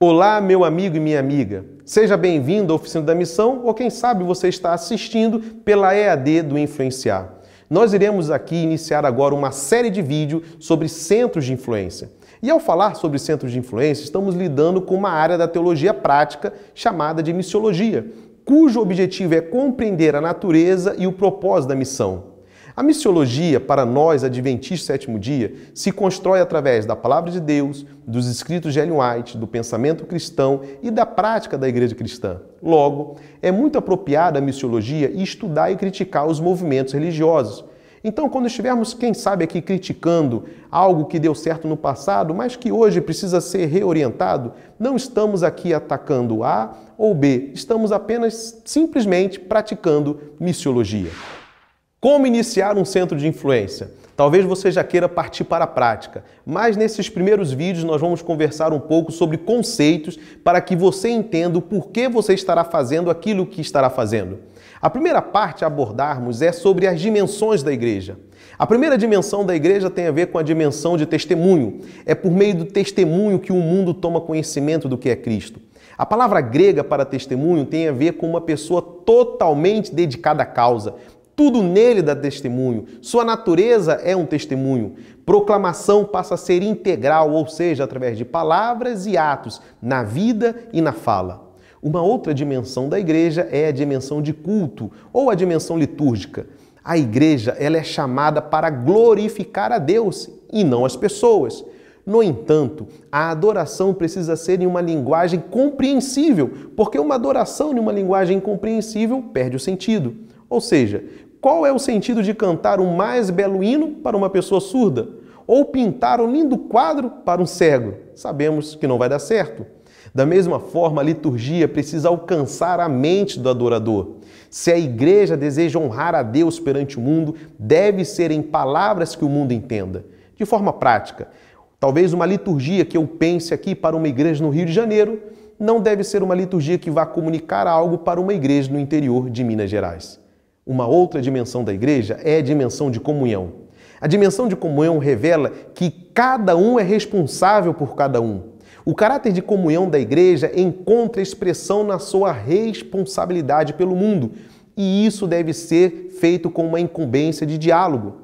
Olá, meu amigo e minha amiga. Seja bem-vindo à Oficina da Missão, ou quem sabe você está assistindo pela EAD do Influenciar. Nós iremos aqui iniciar agora uma série de vídeos sobre centros de influência. E ao falar sobre centros de influência, estamos lidando com uma área da teologia prática chamada de missiologia, cujo objetivo é compreender a natureza e o propósito da missão. A missiologia, para nós, adventistas do sétimo dia, se constrói através da Palavra de Deus, dos escritos de Ellen White, do pensamento cristão e da prática da igreja cristã. Logo, é muito apropriada a missiologia estudar e criticar os movimentos religiosos. Então, quando estivermos, quem sabe, aqui criticando algo que deu certo no passado, mas que hoje precisa ser reorientado, não estamos aqui atacando A ou B, estamos apenas simplesmente praticando missiologia. Como iniciar um centro de influência? Talvez você já queira partir para a prática, mas nesses primeiros vídeos nós vamos conversar um pouco sobre conceitos para que você entenda o porquê você estará fazendo aquilo que estará fazendo. A primeira parte a abordarmos é sobre as dimensões da igreja. A primeira dimensão da igreja tem a ver com a dimensão de testemunho. É por meio do testemunho que o mundo toma conhecimento do que é Cristo. A palavra grega para testemunho tem a ver com uma pessoa totalmente dedicada à causa. Tudo nele dá testemunho. Sua natureza é um testemunho. Proclamação passa a ser integral, ou seja, através de palavras e atos, na vida e na fala. Uma outra dimensão da igreja é a dimensão de culto, ou a dimensão litúrgica. A igreja ela é chamada para glorificar a Deus e não as pessoas. No entanto, a adoração precisa ser em uma linguagem compreensível, porque uma adoração em uma linguagem incompreensível perde o sentido. Ou seja, qual é o sentido de cantar o mais belo hino para uma pessoa surda? Ou pintar um lindo quadro para um cego? Sabemos que não vai dar certo. Da mesma forma, a liturgia precisa alcançar a mente do adorador. Se a igreja deseja honrar a Deus perante o mundo, deve ser em palavras que o mundo entenda. De forma prática, talvez uma liturgia que eu pense aqui para uma igreja no Rio de Janeiro, não deve ser uma liturgia que vá comunicar algo para uma igreja no interior de Minas Gerais. Uma outra dimensão da igreja é a dimensão de comunhão. A dimensão de comunhão revela que cada um é responsável por cada um. O caráter de comunhão da igreja encontra expressão na sua responsabilidade pelo mundo, e isso deve ser feito com uma incumbência de diálogo.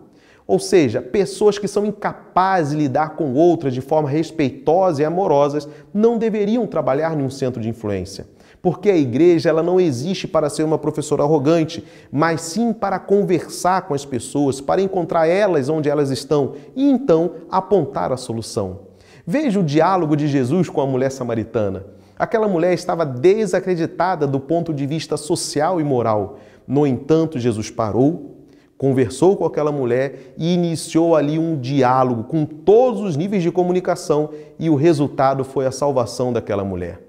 Ou seja, pessoas que são incapazes de lidar com outras de forma respeitosa e amorosa não deveriam trabalhar em um centro de influência. Porque a igreja ela não existe para ser uma professora arrogante, mas sim para conversar com as pessoas, para encontrar elas onde elas estão e então apontar a solução. Veja o diálogo de Jesus com a mulher samaritana. Aquela mulher estava desacreditada do ponto de vista social e moral. No entanto, Jesus parou, conversou com aquela mulher e iniciou ali um diálogo com todos os níveis de comunicação e o resultado foi a salvação daquela mulher.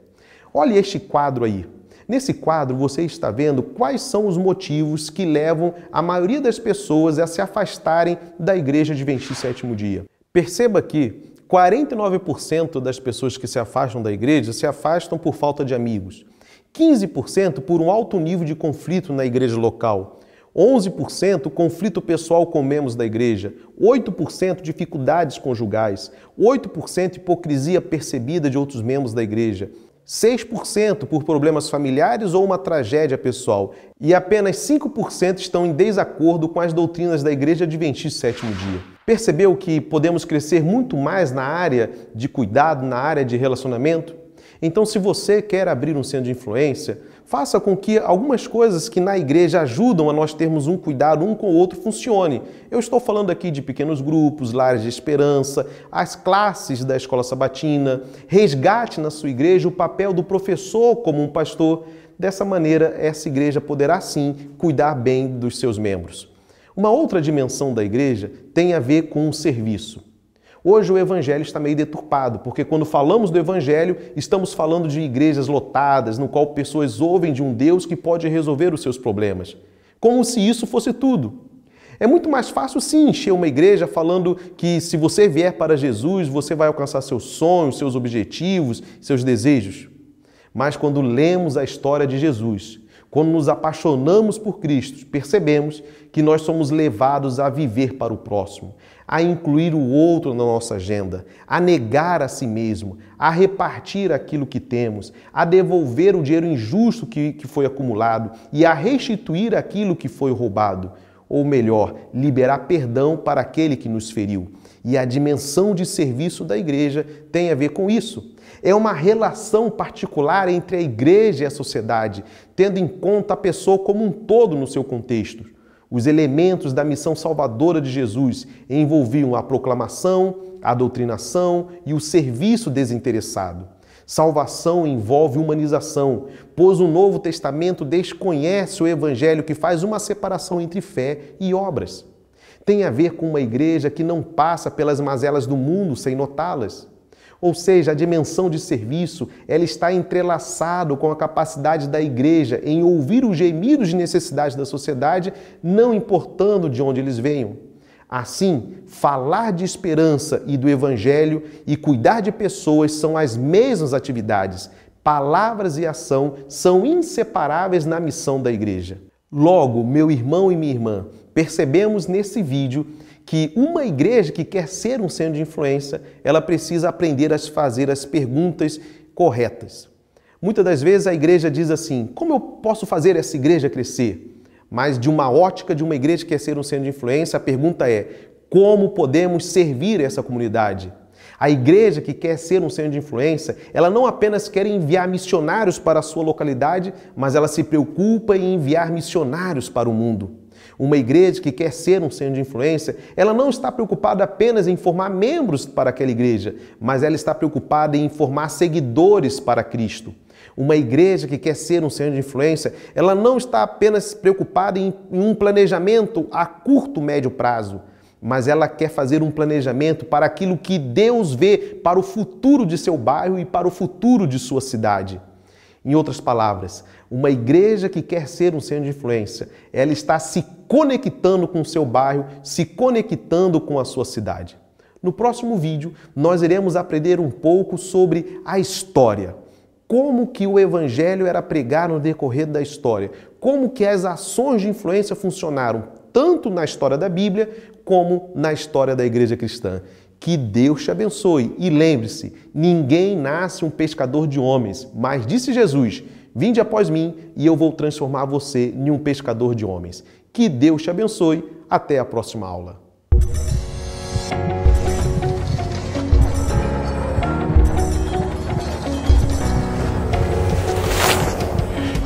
Olhe este quadro aí. Nesse quadro você está vendo quais são os motivos que levam a maioria das pessoas a se afastarem da Igreja Adventista do Sétimo Dia. Perceba que 49% das pessoas que se afastam da igreja se afastam por falta de amigos, 15% por um alto nível de conflito na igreja local, 11% conflito pessoal com membros da igreja, 8% dificuldades conjugais, 8% hipocrisia percebida de outros membros da igreja, 6% por problemas familiares ou uma tragédia pessoal e apenas 5% estão em desacordo com as doutrinas da Igreja Adventista do Sétimo Dia. Percebeu que podemos crescer muito mais na área de cuidado, na área de relacionamento? Então, se você quer abrir um centro de influência, faça com que algumas coisas que na igreja ajudam a nós termos um cuidado um com o outro funcione. Eu estou falando aqui de pequenos grupos, lares de esperança, as classes da escola sabatina, resgate na sua igreja o papel do professor como um pastor. Dessa maneira, essa igreja poderá sim cuidar bem dos seus membros. Uma outra dimensão da igreja tem a ver com o serviço. Hoje o evangelho está meio deturpado, porque quando falamos do evangelho, estamos falando de igrejas lotadas, no qual pessoas ouvem de um Deus que pode resolver os seus problemas. Como se isso fosse tudo. É muito mais fácil sim encher uma igreja falando que se você vier para Jesus, você vai alcançar seus sonhos, seus objetivos, seus desejos. Mas quando lemos a história de Jesus, Quando nos apaixonamos por Cristo, percebemos que nós somos levados a viver para o próximo, a incluir o outro na nossa agenda, a negar a si mesmo, a repartir aquilo que temos, a devolver o dinheiro injusto que foi acumulado e a restituir aquilo que foi roubado. Ou melhor, liberar perdão para aquele que nos feriu. E a dimensão de serviço da igreja tem a ver com isso. É uma relação particular entre a igreja e a sociedade, tendo em conta a pessoa como um todo no seu contexto. Os elementos da missão salvadora de Jesus envolviam a proclamação, a doutrinação e o serviço desinteressado. Salvação envolve humanização, pois o Novo Testamento desconhece o Evangelho que faz uma separação entre fé e obras. Tem a ver com uma igreja que não passa pelas mazelas do mundo sem notá-las. Ou seja, a dimensão de serviço, ela está entrelaçada com a capacidade da igreja em ouvir os gemidos de necessidade da sociedade, não importando de onde eles venham. Assim, falar de esperança e do Evangelho e cuidar de pessoas são as mesmas atividades. Palavras e ação são inseparáveis na missão da igreja. Logo, meu irmão e minha irmã, percebemos nesse vídeo que uma igreja que quer ser um centro de influência, ela precisa aprender a fazer as perguntas corretas. Muitas das vezes a igreja diz assim: como eu posso fazer essa igreja crescer? Mas de uma ótica de uma igreja que quer ser um centro de influência, a pergunta é: como podemos servir essa comunidade? A igreja que quer ser um centro de influência, ela não apenas quer enviar missionários para a sua localidade, mas ela se preocupa em enviar missionários para o mundo. Uma igreja que quer ser um centro de influência, ela não está preocupada apenas em formar membros para aquela igreja, mas ela está preocupada em formar seguidores para Cristo. Uma igreja que quer ser um centro de influência, ela não está apenas preocupada em um planejamento a curto, médio prazo, mas ela quer fazer um planejamento para aquilo que Deus vê para o futuro de seu bairro e para o futuro de sua cidade. Em outras palavras, uma igreja que quer ser um centro de influência, ela está se conectando com o seu bairro, se conectando com a sua cidade. No próximo vídeo, nós iremos aprender um pouco sobre a história. Como que o evangelho era pregado no decorrer da história. Como que as ações de influência funcionaram, tanto na história da Bíblia, como na história da igreja cristã. Que Deus te abençoe. E lembre-se, ninguém nasce um pescador de homens, mas disse Jesus: vinde após mim e eu vou transformar você em um pescador de homens. Que Deus te abençoe. Até a próxima aula.